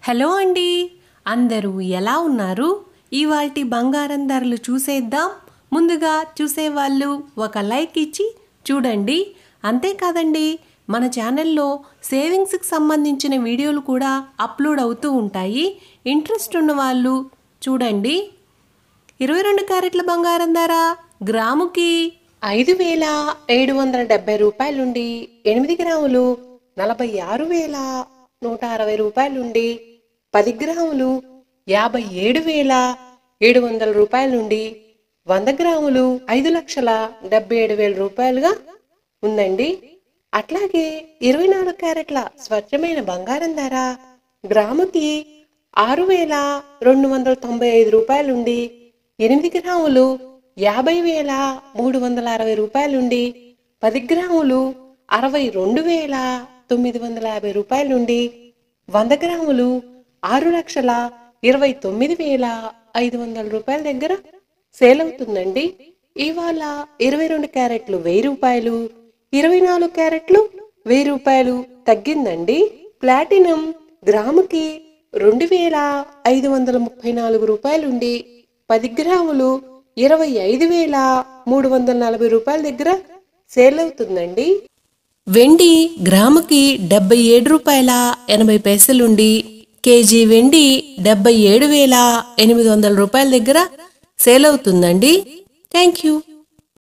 Hello అండి, అందరూ ఎలా ఉన్నారు? ఇవాల్టి బంగారం ధరలు చూసేద్దాం. ముందుగా చూసేవాళ్ళు ఒక లైక్ ఇచ్చి చూడండి. అంతేకాదండి, మన ఛానల్లో సేవింగ్స్కి సంబంధించిన వీడియోలు కూడా అప్లోడ్ అవుతూ ఉంటాయి. ఇంట్రెస్ట్ ఉన్న వాళ్ళు చూడండి. 22 క్యారెట్ల బంగారం ధర గ్రాముకి 5,770 రూపాయలుండి 8 గ్రాములు 46,160 రూపాయలుండి 10 గ్రాములు 57,700 రూపాయలుండి 100 గ్రాములు 5,77,000 రూపాయలుగా ఉందండి. అట్లాగే 24 క్యారెట్ల స్వచ్ఛమైన బంగారం ధర గ్రాముకి 6,295 రూపాయలుండి 8 గ్రాములు 50,360 రూపాయలుండి 10 గ్రాములు 62,950 రూపాయలుండి 100 గ్రాములు 6,29,500 రూపాయల దగ్గర సేల్ అవుతుందండి. ఇవాళ 22 క్యారెట్లు 1,000 రూపాయలు, 24 క్యారెట్లు 1,000 రూపాయలు తగ్గిందండి. ప్లాటినం గ్రాముకి 2,534 రూపాయలుండి 10 గ్రాములు 25,340 రూపాయల దగ్గర సేల్ అవుతుందండి. వెండి గ్రాముకి 77 రూపాయల 80 పైసలుండి కేజీ వెండి 77,800 రూపాయల దగ్గర సేల్ అవుతుందండి. Thank you.